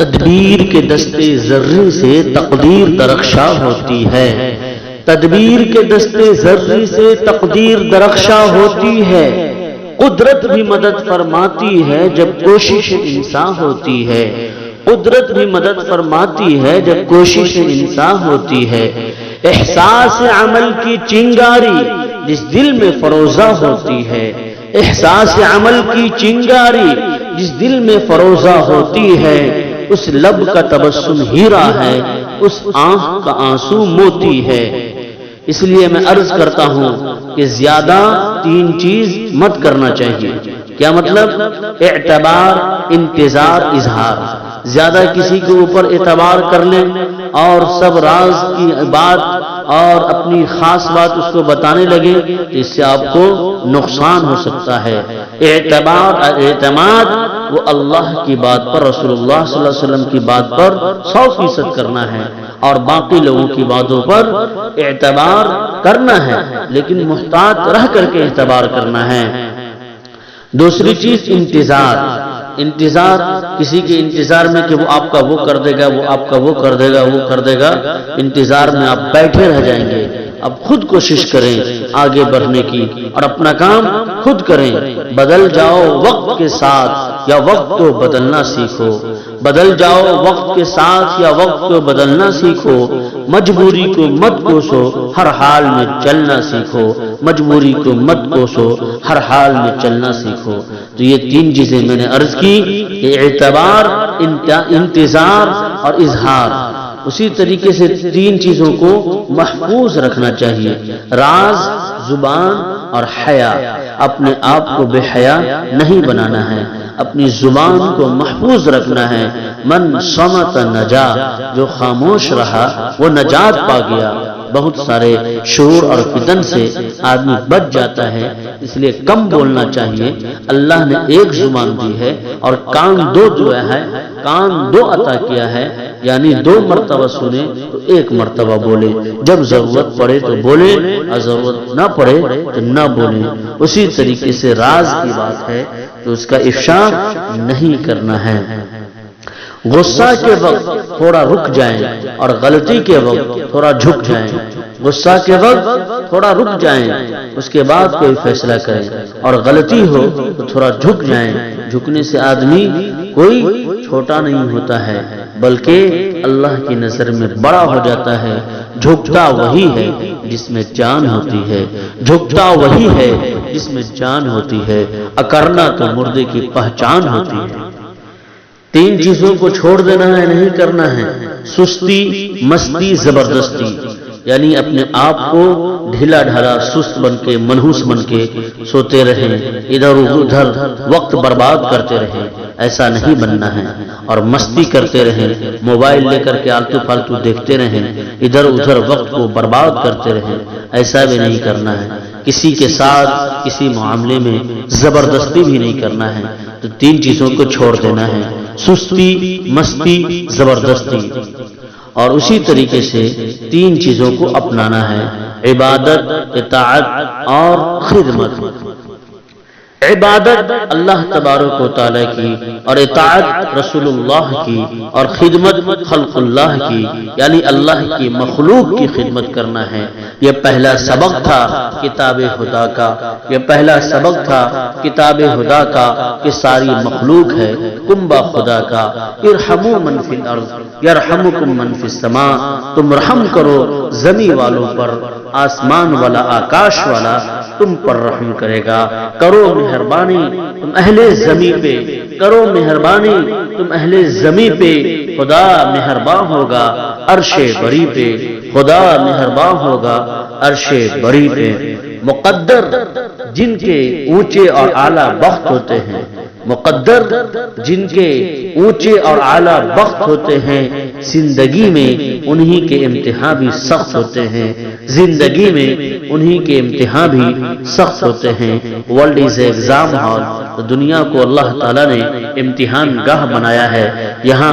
تدبیر کے دستے ذرے سے تقدیر درخشاں ہوتی ہے، تدبیر کے دستے ذرے سے تقدیر درخشاں ہوتی ہے، قدرت بھی مدد فرماتی ہے جب کوشش انسان ہوتی ہے، قدرت بھی مدد فرماتی ہے جب کوشش انسان ہوتی ہے، احساس عمل کی چنگاری جس دل میں فروزہ ہوتی ہے، احساس عمل کی چنگاری جس دل میں فروزہ ہوتی ہے، اس لب کا تبسم ہیرا ہے، اس آنکھ کا آنسو موتی ہے۔ اس لیے میں عرض کرتا ہوں کہ زیادہ تین چیز مت کرنا چاہیے۔ کیا مطلب؟ اعتبار، انتظار، اظہار۔ زیادہ کسی کے اوپر اعتبار کر لیں اور سب راز کی بات اور اپنی خاص بات اس کو بتانے لگے تو اس سے آپ کو نقصان ہو سکتا ہے۔ اعتبار، اعتماد وہ اللہ کی بات پر، رسول اللہ صلی اللہ علیہ وسلم کی بات پر 100% کرنا ہے، اور باقی لوگوں کی باتوں پر اعتبار کرنا ہے لیکن محتاط رہ کر کے اعتبار کرنا ہے۔ دوسری چیز انتظار، انتظار کسی کے انتظار میں کہ وہ آپ کا وہ کر دے گا، وہ آپ کا وہ کر دے گا، وہ کر دے گا، انتظار میں آپ بیٹھے رہ جائیں گے۔ اب خود کوشش کریں آگے بڑھنے کی اور اپنا کام خود کریں۔ بدل جاؤ وقت کے ساتھ یا وقت کو بدلنا سیکھو، بدل جاؤ وقت کے ساتھ یا وقت کو بدلنا سیکھو، مجبوری کو مت کوسو، ہر حال میں چلنا سیکھو، مجبوری کو مت کوسو، ہر حال میں چلنا سیکھو۔ تو یہ تین چیزیں میں نے عرض کی، اعتبار، انتظار اور اظہار۔ اسی طریقے سے تین چیزوں کو محفوظ رکھنا چاہیے، راز، زبان اور حیا۔ اپنے آپ کو بے حیا نہیں بنانا ہے، اپنی زبان کو محفوظ رکھنا ہے۔ من صمت نجا، جو خاموش رہا وہ نجات پا گیا۔ بہت سارے شور اور فتن سے آدمی بچ جاتا ہے، اس لیے کم بولنا چاہیے۔ اللہ نے ایک زبان دی ہے اور کان دو دیا ہے، کان دو عطا کیا ہے، یعنی 2 مرتبہ سنے تو 1 مرتبہ بولے، جب ضرورت پڑے تو بولے اور ضرورت نہ پڑے تو نہ بولے۔ اسی طریقے سے راز کی بات ہے تو اس کا افشا نہیں کرنا ہے۔ غصہ کے وقت تھوڑا رک جائیں اور غلطی کے وقت تھوڑا جھک جائیں۔ غصہ کے وقت تھوڑا رک جائیں، اس کے بعد کوئی فیصلہ کریں، اور غلطی ہو تو تھوڑا جھک جائیں۔ جھکنے سے آدمی کوئی چھوٹا نہیں ہوتا ہے بلکہ اللہ کی نظر میں بڑا ہو جاتا ہے۔ جھکتا وہی ہے جس میں جان ہوتی ہے، جھکتا وہی ہے جس میں جان ہوتی ہے، اکرنا تو مردے کی پہچان ہوتی ہے۔ 3 چیزوں کو چھوڑ دینا ہے، نہیں کرنا ہے۔ سستی، مستی، زبردستی، یعنی اپنے آپ کو ڈھیلا ڈھالا سست بن کے، منحوس بن کے سوتے رہیں، ادھر ادھر وقت برباد کرتے رہیں، ایسا نہیں بننا ہے۔ اور مستی کرتے رہیں، موبائل لے کر کے آلتو فالتو دیکھتے رہیں، ادھر ادھر وقت کو برباد کرتے رہیں، ایسا بھی نہیں کرنا ہے۔ کسی کے ساتھ کسی معاملے میں زبردستی بھی نہیں کرنا ہے۔ تو 3 چیزوں کو چھوڑ دینا ہے، سستی، مستی، زبردستی، اور اسی طریقے سے 3 چیزوں کو اپنانا ہے، عبادت، اطاعت اور خدمت۔ عبادت اللہ تبارک و تعالیٰ کی، اور اطاعت رسول اللہ کی، اور خدمت خلق اللہ کی، یعنی اللہ کی مخلوق کی خدمت کرنا ہے۔ یہ پہلا سبق تھا کتاب خدا کا، یہ پہلا سبق تھا کتاب خدا کا کہ ساری مخلوق ہے کنبہ خدا کا۔ ارحموا من فی الارض یرحمکم من فی السماء، تم رحم کرو زمین والوں پر، آسمان والا، آکاش والا تم پر رحم کرے گا۔ کرو مہربانی تم اہل زمین پہ، کرو مہربانی تم اہل زمین پہ، خدا مہربان ہوگا عرش بری پہ، خدا مہربان ہوگا عرش بری پہ۔ مقدر جن کے اونچے اور اعلیٰ بخت ہوتے ہیں، مقدر جن کے اونچے اور اعلیٰ بخت ہوتے ہیں، زندگی میں انہی کے امتحان بھی سخت ہوتے ہیں، زندگی میں انہی کے امتحان بھی سخت ہوتے ہیں۔ ورلڈ از ایگزام ہال، تو دنیا کو اللہ تعالیٰ نے امتحان گاہ بنایا ہے، یہاں